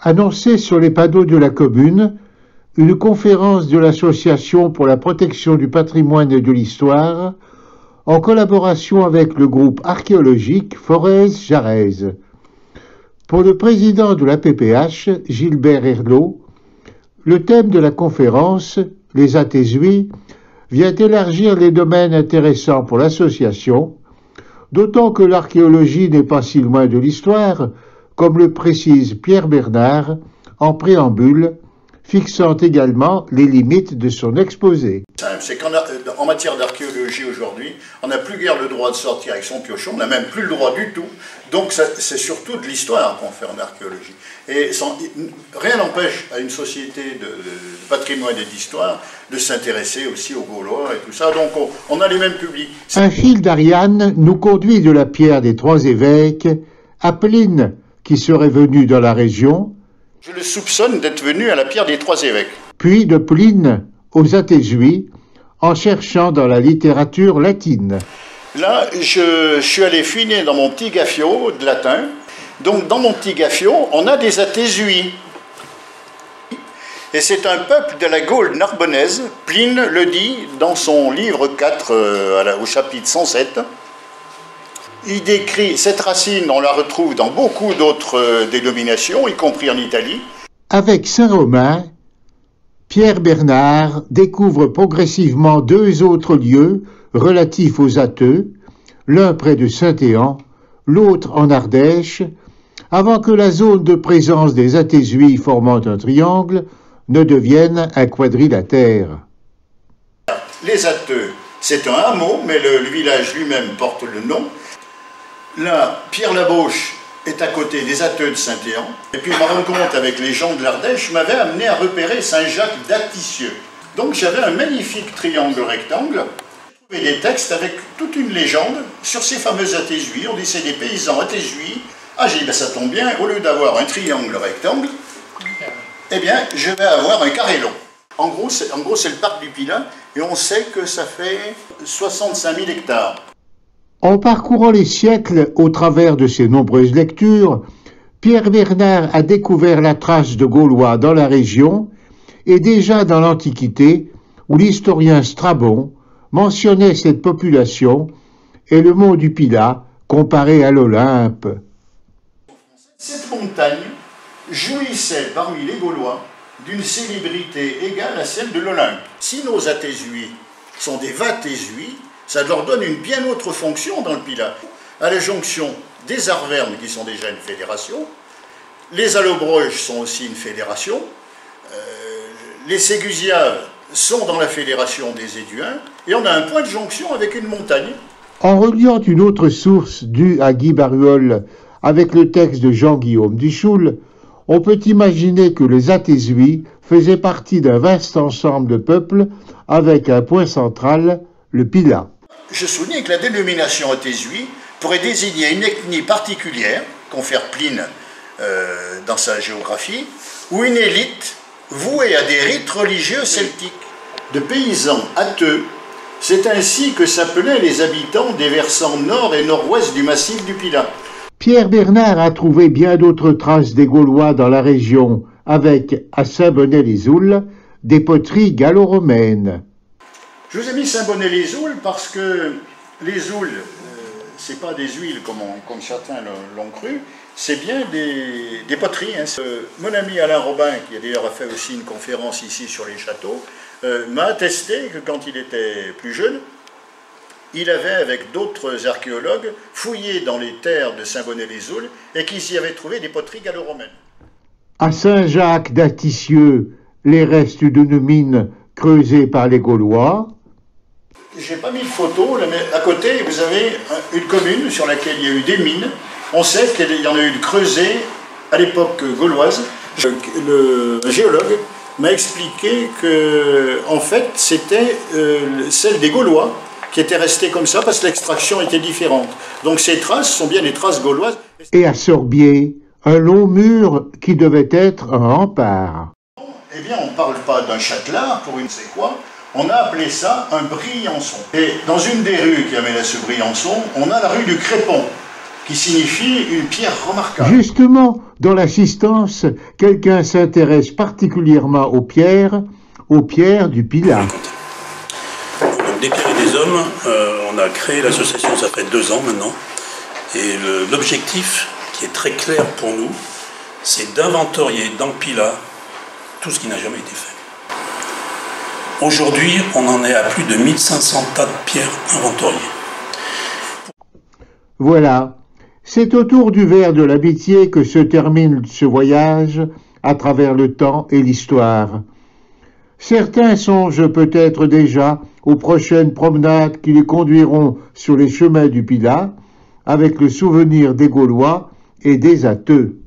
Annoncé sur les panneaux de la commune, une conférence de l'Association pour la protection du patrimoine et de l'histoire, en collaboration avec le groupe archéologique Forez-Jarez. Pour le président de la PPH, Gilbert Herlot, le thème de la conférence, les athésuis, vient élargir les domaines intéressants pour l'association, d'autant que l'archéologie n'est pas si loin de l'histoire, comme le précise Pierre Bernard en fixant également les limites de son exposé. C'est qu'en matière d'archéologie aujourd'hui, on n'a plus guère le droit de sortir avec son piochon, on n'a même plus le droit du tout. Donc c'est surtout de l'histoire qu'on fait en archéologie. Et rien n'empêche à une société de patrimoine et d'histoire de s'intéresser aussi aux Gaulois et tout ça. Donc on a les mêmes publics. Un fil d'Ariane nous conduit de la pierre des trois évêques à Pline, qui serait venu dans la région. Je le soupçonne d'être venu à la pierre des trois évêques. Puis de Pline aux athésuis, en cherchant dans la littérature latine. Là, je suis allé fouiner dans mon petit gaffio de latin. Donc, dans mon petit gaffio, on a des athésuis. Et c'est un peuple de la Gaule narbonnaise. Pline le dit dans son livre 4, au chapitre 107. Il décrit cette racine, on la retrouve dans beaucoup d'autres dénominations, y compris en Italie. Avec Saint-Romain, Pierre Bernard découvre progressivement deux autres lieux relatifs aux Atheux, l'un près de Saint-Éan, l'autre en Ardèche, avant que la zone de présence des athésuis formant un triangle ne devienne un quadrilatère. Les Atheux, c'est un hameau, mais le village lui-même porte le nom. Là, Pierre Labauche est à côté des Atheux de Saint-Éan. Et puis ma rencontre avec les gens de l'Ardèche m'avait amené à repérer Saint-Jacques d'Aticieux. Donc j'avais un magnifique triangle rectangle. J'ai trouvé des textes avec toute une légende sur ces fameux athésuis. On dit c'est des paysans athésuis. Ah, j'ai dit ben, ça tombe bien, au lieu d'avoir un triangle rectangle, eh bien je vais avoir un carré long. En gros c'est le parc du Pilat et on sait que ça fait 65 000 hectares. En parcourant les siècles au travers de ses nombreuses lectures, Pierre Bernard a découvert la trace de Gaulois dans la région et déjà dans l'Antiquité, où l'historien Strabon mentionnait cette population et le mont du Pilat comparé à l'Olympe. Cette montagne jouissait parmi les Gaulois d'une célébrité égale à celle de l'Olympe. Si nos athésuis sont des vathésuis, ça leur donne une bien autre fonction dans le Pilat. À la jonction des Arvernes, qui sont déjà une fédération, les Allobroges sont aussi une fédération, les Ségusiaves sont dans la fédération des Éduins, et on a un point de jonction avec une montagne. En reliant une autre source due à Guy Baruol avec le texte de Jean-Guillaume Duchoul, on peut imaginer que les athésuis faisaient partie d'un vaste ensemble de peuples avec un point central, le Pilat. Je souligne que la dénomination athésuie pourrait désigner une ethnie particulière, confère Pline dans sa géographie, ou une élite vouée à des rites religieux celtiques. De paysans atheux, c'est ainsi que s'appelaient les habitants des versants nord et nord-ouest du massif du Pilat. Pierre Bernard a trouvé bien d'autres traces des Gaulois dans la région, avec, à Saint-Bonnet-les-Oules, des poteries gallo-romaines. Je vous ai mis Saint-Bonnet-les-Oules parce que les oules, c'est pas des huiles comme certains l'ont cru, c'est bien des poteries. Hein. Mon ami Alain Robin, qui a d'ailleurs fait aussi une conférence ici sur les châteaux, m'a attesté que quand il était plus jeune, il avait, avec d'autres archéologues, fouillé dans les terres de Saint-Bonnet-les-Oules et qu'ils y avaient trouvé des poteries gallo-romaines. À Saint-Jacques d'Aticieux, les restes d'une mine creusée par les Gaulois. J'ai pas mis de photo, mais à côté, vous avez une commune sur laquelle il y a eu des mines. On sait qu'il y en a eu de creusées à l'époque gauloise. Le géologue m'a expliqué que, en fait, c'était celle des Gaulois qui étaient restées comme ça parce que l'extraction était différente. Donc ces traces sont bien des traces gauloises. Et à Sorbier, un long mur qui devait être un rempart. Eh bien, on ne parle pas d'un châtelard pour une c'est quoi. On a appelé ça un Briançon. Et dans une des rues qui amène à ce Briançon, on a la rue du Crépon, qui signifie une pierre remarquable. Justement, dans l'assistance, quelqu'un s'intéresse particulièrement aux pierres du Pilat. Donc, des pierres et des hommes, on a créé l'association, ça fait 2 ans maintenant, et l'objectif qui est très clair pour nous, c'est d'inventorier dans le Pilat tout ce qui n'a jamais été fait. Aujourd'hui, on en est à plus de 1500 tas de pierres inventoriées. Voilà, c'est autour du verre de l'amitié que se termine ce voyage à travers le temps et l'histoire. Certains songent peut-être déjà aux prochaines promenades qui les conduiront sur les chemins du Pilat, avec le souvenir des Gaulois et des atheux.